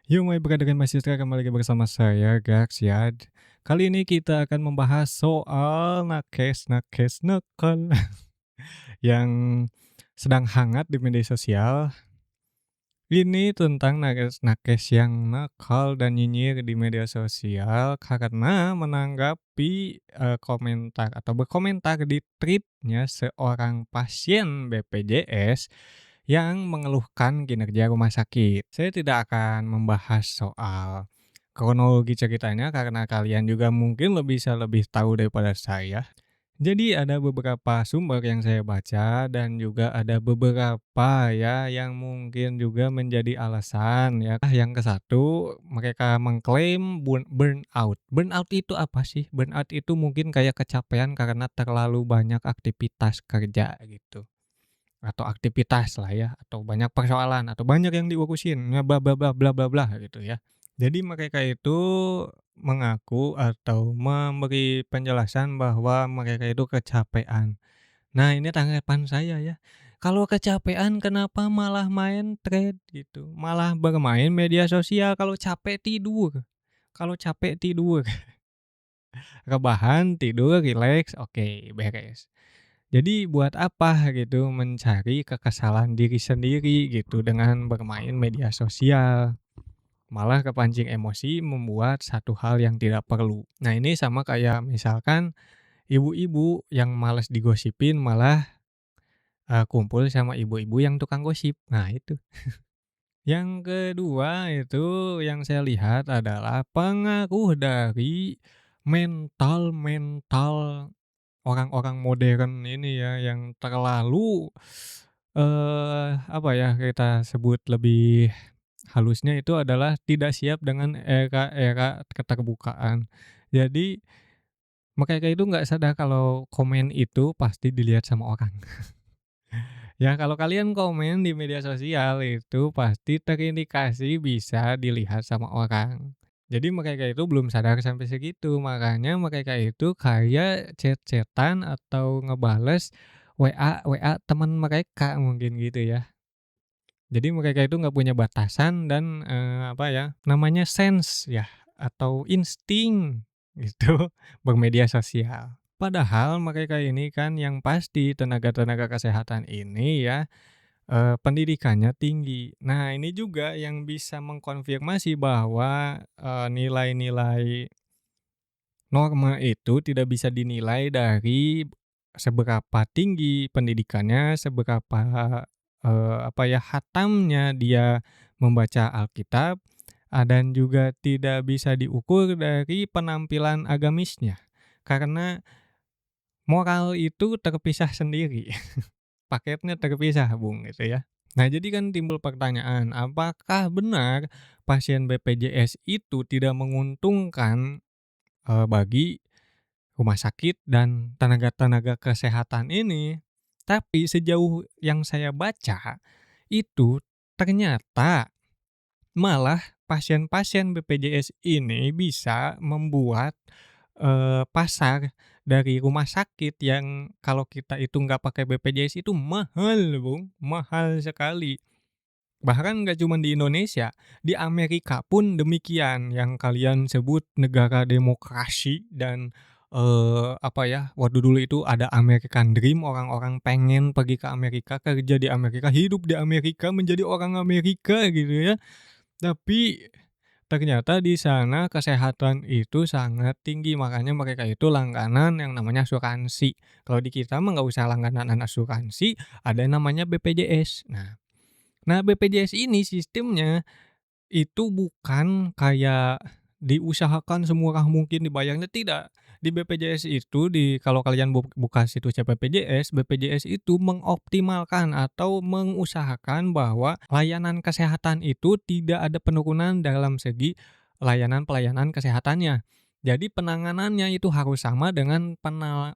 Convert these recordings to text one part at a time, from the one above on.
Yo, my brother and my sister, kembali lagi bersama saya Gax ya. Kali ini kita akan membahas soal nakes nakal yang sedang hangat di media sosial. Ini tentang nakes-nakes yang nakal dan nyinyir di media sosial karena menanggapi, komentar atau berkomentar di tweet-nya seorang pasien BPJS yang mengeluhkan kinerja rumah sakit. Saya tidak akan membahas soal kronologi ceritanya karena kalian juga mungkin bisa lebih tahu daripada saya. Jadi ada beberapa sumber yang saya baca dan juga ada beberapa ya yang mungkin juga menjadi alasan ya. Yang ke satu, mereka mengklaim burnout. Burnout itu apa sih? Burnout itu mungkin kayak kecapean karena terlalu banyak aktivitas kerja gitu. Atau aktivitas lah ya, atau banyak persoalan, atau banyak yang diurusin, ya bla bla bla bla bla bla gitu ya. Jadi mereka itu mengaku atau memberi penjelasan bahwa mereka itu kecapean. Nah, ini tanggapan saya ya, kalau kecapean kenapa malah main thread gitu, malah bermain media sosial, kalau capek tidur, rebahan, tidur, rileks, oke, beres. Jadi buat apa gitu mencari kekesalan diri sendiri gitu dengan bermain media sosial, malah kepancing emosi membuat satu hal yang tidak perlu. Nah, ini sama kayak misalkan ibu-ibu yang males digosipin malah, kumpul sama ibu-ibu yang tukang gosip. Nah itu. Yang kedua itu yang saya lihat adalah pengaruh dari mental-mental orang-orang modern ini ya, yang terlalu, apa ya, kita sebut lebih halusnya itu adalah tidak siap dengan era-era keterbukaan. Jadi, mereka itu nggak sadar kalau komen itu pasti dilihat sama orang. Ya kalau kalian komen di media sosial itu pasti terindikasi bisa dilihat sama orang. Jadi mereka itu belum sadar sampai segitu, makanya mereka itu kayak chat-chat-an atau ngebales WA teman mereka mungkin gitu ya. Jadi mereka itu nggak punya batasan dan, apa ya, namanya sense ya atau insting gitu bermedia sosial. Padahal mereka ini kan yang pasti tenaga-tenaga kesehatan ini ya, pendidikannya tinggi. Nah, ini juga yang bisa mengkonfirmasi bahwa, nilai-nilai norma itu tidak bisa dinilai dari seberapa tinggi pendidikannya, seberapa, apa ya, hatamnya dia membaca Alkitab, dan juga tidak bisa diukur dari penampilan agamisnya. Karena moral itu terpisah sendiri. Paketnya terpisah, Bung, gitu ya. Nah, jadi kan timbul pertanyaan, apakah benar pasien BPJS itu tidak menguntungkan, bagi rumah sakit dan tenaga-tenaga kesehatan ini? Tapi sejauh yang saya baca, itu ternyata malah pasien-pasien BPJS ini bisa membuat, pasar dari rumah sakit yang kalau kita itu nggak pakai BPJS itu mahal, Bung, mahal sekali. Bahkan nggak cuma di Indonesia, di Amerika pun demikian, yang kalian sebut negara demokrasi dan, apa ya, waktu dulu itu ada American Dream, orang-orang pengen pergi ke Amerika, kerja di Amerika, hidup di Amerika, menjadi orang Amerika gitu ya. Tapi ternyata di sana kesehatan itu sangat tinggi, makanya mereka itu langganan yang namanya asuransi. Kalau di kita mah nggak usah langganan asuransi, ada yang namanya BPJS. Nah, BPJS ini sistemnya itu bukan kayak diusahakan semurah mungkin dibayarnya, tidak. Di BPJS itu kalau kalian buka situsnya BPJS, BPJS itu mengoptimalkan atau mengusahakan bahwa layanan kesehatan itu tidak ada penurunan dalam segi pelayanan kesehatannya. Jadi penanganannya itu harus sama dengan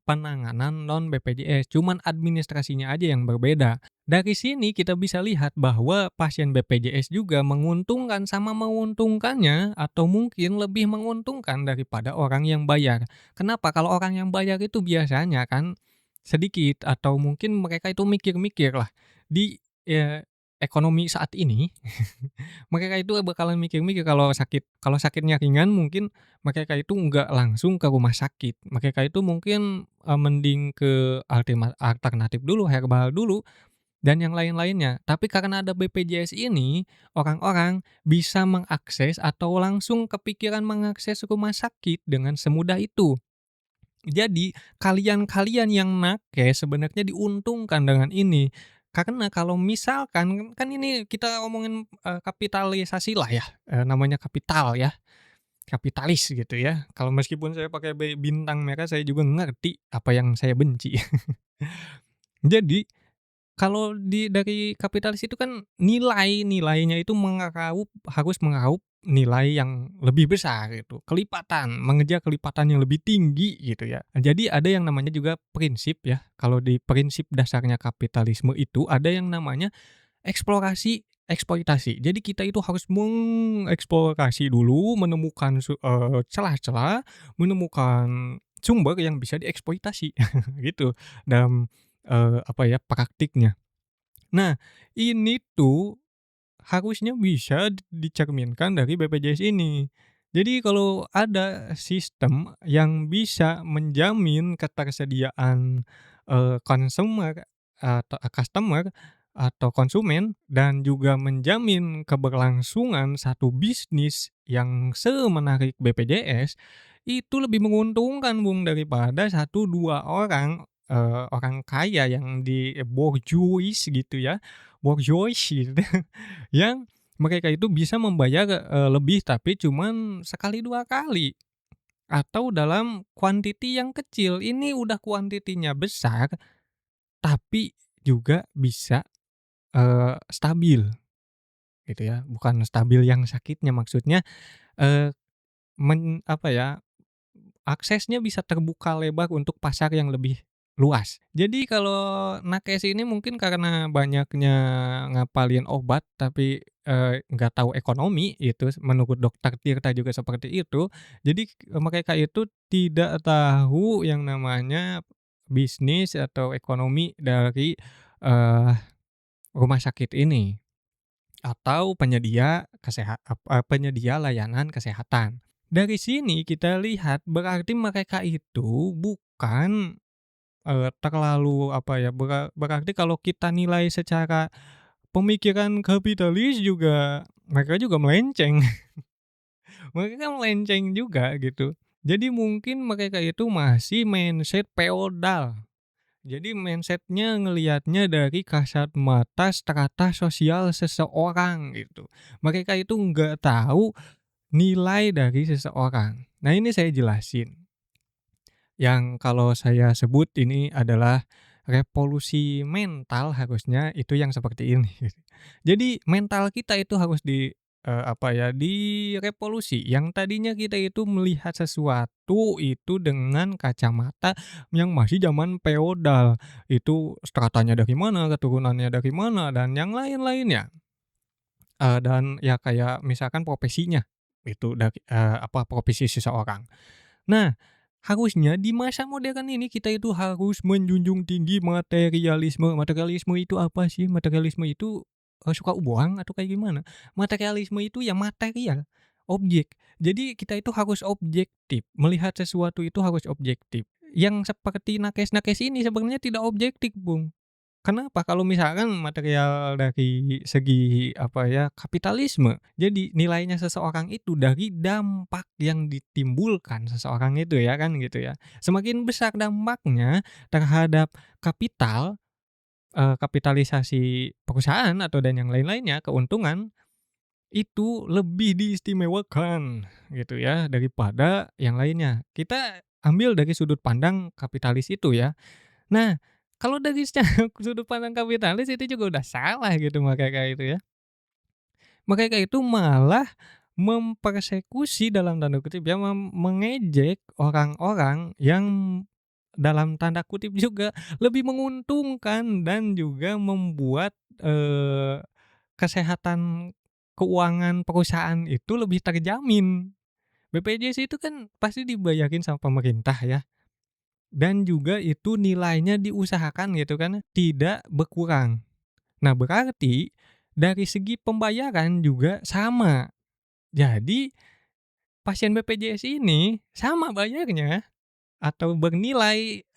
penanganan non BPJS, cuman administrasinya aja yang berbeda. Dari sini kita bisa lihat bahwa pasien BPJS juga menguntungkan sama menguntungkannya atau mungkin lebih menguntungkan daripada orang yang bayar. Kenapa? Kalau orang yang bayar itu biasanya kan sedikit atau mungkin mereka itu mikir-mikir lah di ya ekonomi saat ini, mereka itu bakalan mikir-mikir kalau sakitnya ringan mungkin mereka itu nggak langsung ke rumah sakit, mereka itu mungkin, mending ke alternatif dulu, herbal dulu, dan yang lain-lainnya. Tapi karena ada BPJS ini, orang-orang bisa mengakses atau langsung kepikiran mengakses rumah sakit dengan semudah itu. Jadi, kalian-kalian yang make sebenarnya diuntungkan dengan ini. Karena kalau misalkan kan ini kita ngomongin, kapitalisasi lah ya, namanya kapital ya, kapitalis gitu ya. Kalau meskipun saya pakai bintang merah, saya juga ngerti apa yang saya benci. Jadi kalau dari kapitalis itu kan nilainya itu harus mengeraup nilai yang lebih besar gitu, kelipatan, mengejar kelipatan yang lebih tinggi gitu ya. Jadi ada yang namanya juga prinsip ya, kalau di prinsip dasarnya kapitalisme itu ada yang namanya eksplorasi, eksploitasi. Jadi kita itu harus mengeksplorasi dulu, menemukan celah-celah, menemukan sumber yang bisa dieksploitasi gitu dalam, apa ya, praktiknya. Nah, ini tuh harusnya bisa dicerminkan dari BPJS ini. Jadi kalau ada sistem yang bisa menjamin ketersediaan, customer atau konsumen dan juga menjamin keberlangsungan satu bisnis yang semenarik BPJS, itu lebih menguntungkan Bung daripada satu 2 orang, orang kaya yang di bourgeois gitu ya, bourgeois gitu yang mereka itu bisa membayar, lebih tapi cuman sekali, 2 kali, atau dalam quantity yang kecil. Ini udah kuantitinya besar, tapi juga bisa, stabil gitu ya, bukan stabil yang sakitnya, maksudnya, eee, apa ya, aksesnya bisa terbuka lebar untuk pasar yang lebih luas. Jadi kalau nakes ini mungkin karena banyaknya ngapalin obat tapi, nggak tahu ekonomi itu menurut dokter Tirta juga seperti itu. Jadi, mereka itu tidak tahu yang namanya bisnis atau ekonomi dari, eee, rumah sakit ini atau penyedia layanan kesehatan. Dari sini kita lihat berarti mereka itu bukan, terlalu apa ya, berarti kalau kita nilai secara pemikiran kapitalis juga mereka juga melenceng, mereka kan melenceng juga gitu. Jadi mungkin mereka itu masih mindset feodal. Jadi mindset-nya ngelihatnya dari kasat mata strata sosial seseorang gitu. Mereka itu nggak tahu nilai dari seseorang. Nah ini saya jelasin. Yang kalau saya sebut ini adalah revolusi mental harusnya itu yang seperti ini. Jadi mental kita itu harus apa ya, direvolusi. Yang tadinya kita itu melihat sesuatu itu dengan kacamata yang masih zaman feodal. Itu stratanya dari mana, keturunannya dari mana, dan yang lain-lainnya. Dan ya kayak misalkan profesinya, itu dari apa, profesi seseorang. Nah, harusnya di masa modern ini kita itu harus menjunjung tinggi materialisme. Materialisme itu apa sih? Materialisme itu, suka uang atau kayak gimana? Materialisme itu ya material, objek. Jadi kita itu harus objektif, melihat sesuatu itu harus objektif. Yang seperti nakes-nakes ini sebenarnya tidak objektif, Bung. Kenapa? Kalau misalkan material dari segi, apa ya, kapitalisme, jadi nilainya seseorang itu dari dampak yang ditimbulkan seseorang itu ya kan gitu ya. Semakin besar dampaknya terhadap kapital, kapitalisasi perusahaan atau dan yang lain-lainnya, keuntungan, itu lebih diistimewakan gitu ya daripada yang lainnya. Kita ambil dari sudut pandang kapitalis itu ya. Nah, kalau dari secara sudut pandang kapitalis itu juga udah salah gitu mereka itu ya. Mereka itu malah mempersekusi dalam tanda kutip ya, mengejek orang-orang yang dalam tanda kutip juga lebih menguntungkan dan juga membuat, kesehatan keuangan perusahaan itu lebih terjamin. BPJS itu kan pasti dibayarin sama pemerintah ya. Dan juga itu nilainya diusahakan gitu kan, tidak berkurang. Nah berarti, Dari segi pembayaran juga sama. Jadi pasien BPJS ini sama bayarnya atau bernilai,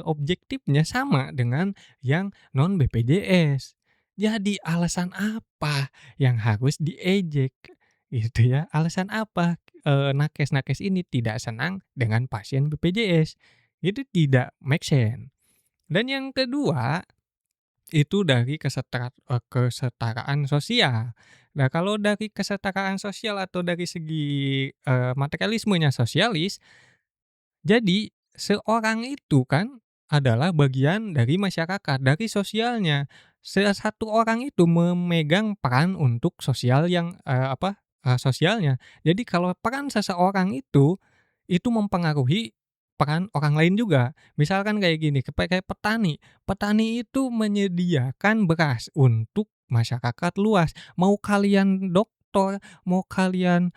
objektifnya sama dengan yang non BPJS. Jadi alasan apa yang harus diejek, gitu ya? Alasan apa, nakes-nakes ini tidak senang dengan pasien BPJS? Itu tidak make sense. Dan yang kedua, itu dari kesetaraan sosial. Nah, kalau dari kesetaraan sosial atau dari segi, materialismenya sosialis, jadi, seorang itu kan adalah bagian dari masyarakat, dari sosialnya. Satu orang itu memegang peran untuk sosial yang, sosialnya. Jadi kalau peran seseorang itu mempengaruhi peran orang lain juga. Misalkan kayak gini, kayak petani. Petani itu menyediakan beras untuk masyarakat luas. Mau kalian doktor, mau kalian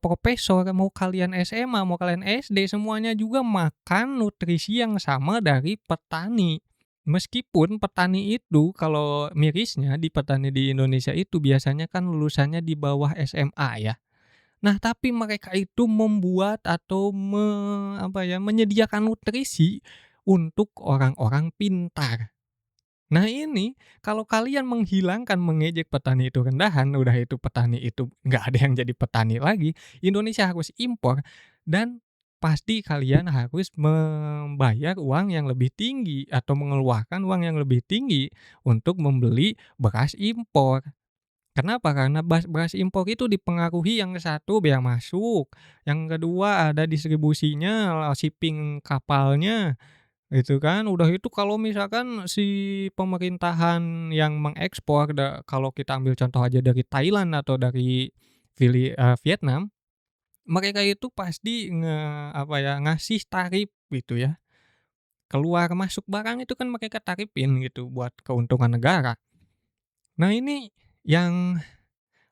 profesor, mau kalian SMA, mau kalian SD, semuanya juga makan nutrisi yang sama dari petani. Meskipun petani itu kalau mirisnya di petani di Indonesia itu biasanya kan lulusannya di bawah SMA ya. Nah, tapi mereka itu membuat atau menyediakan nutrisi untuk orang-orang pintar. Nah ini, kalau kalian menghilangkan, mengejek petani itu rendahan, udah itu petani itu nggak ada yang jadi petani lagi, Indonesia harus impor dan pasti kalian harus membayar uang yang lebih tinggi atau mengeluarkan uang yang lebih tinggi untuk membeli beras impor. Kenapa? Karena beras impor itu dipengaruhi yang satu bea masuk, yang kedua ada distribusinya, shipping kapalnya. Itu kan, udah itu kalau misalkan si pemerintahan yang mengekspor kalau kita ambil contoh aja dari Thailand atau dari Vietnam, mereka itu pasti ngasih tarif gitu ya. Keluar masuk barang itu kan mereka tarifin gitu buat keuntungan negara. Nah ini yang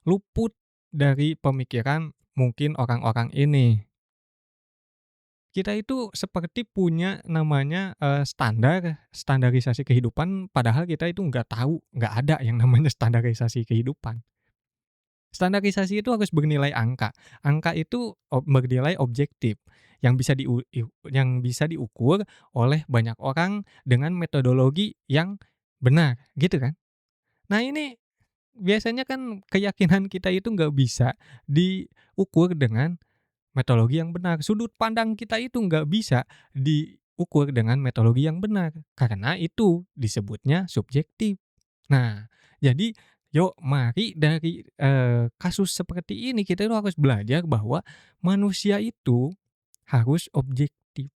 luput dari pemikiran mungkin orang-orang ini. Kita itu seperti punya namanya, standarisasi kehidupan padahal kita itu nggak tahu, nggak ada yang namanya standarisasi kehidupan. Standarisasi itu harus bernilai angka. Angka itu bernilai objektif yang yang bisa diukur oleh banyak orang dengan metodologi yang benar, gitu kan. Nah ini biasanya kan keyakinan kita itu nggak bisa diukur dengan metodologi yang benar. Sudut pandang kita itu nggak bisa diukur dengan metodologi yang benar, karena itu disebutnya subjektif. Nah, jadi yuk mari dari, kasus seperti ini kita itu harus belajar bahwa manusia itu harus objektif.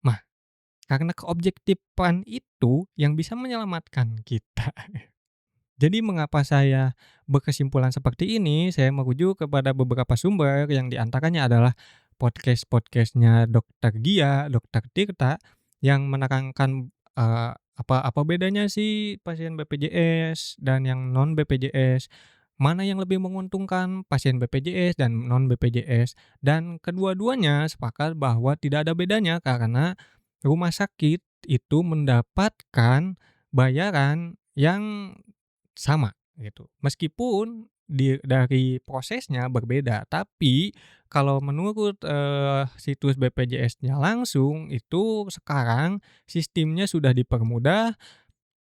Nah, karena keobjektifan itu yang bisa menyelamatkan kita. Jadi mengapa saya berkesimpulan seperti ini, saya merujuk kepada beberapa sumber yang diantaranya adalah podcast-podcast-nya Dokter Dia, Dokter Tirta, yang menerangkan, apa bedanya sih pasien BPJS dan yang non BPJS, mana yang lebih menguntungkan pasien BPJS dan non BPJS, dan kedua-duanya sepakat bahwa tidak ada bedanya karena rumah sakit itu mendapatkan bayaran yang sama gitu. Meskipun dari prosesnya berbeda, tapi kalau menurut, situs BPJS-nya langsung, itu sekarang sistemnya sudah dipermudah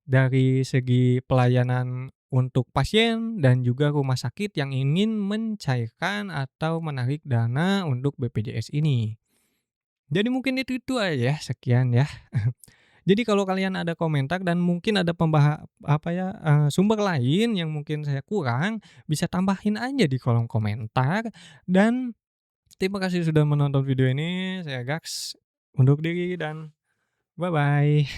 dari segi pelayanan untuk pasien dan juga rumah sakit yang ingin mencairkan atau menarik dana untuk BPJS ini. Jadi mungkin itu aja, sekian ya. Jadi kalau kalian ada komentar dan mungkin ada sumber lain yang mungkin saya kurang, bisa tambahin aja di kolom komentar. Dan terima kasih sudah menonton video ini. Saya Gaks undur diri dan bye-bye.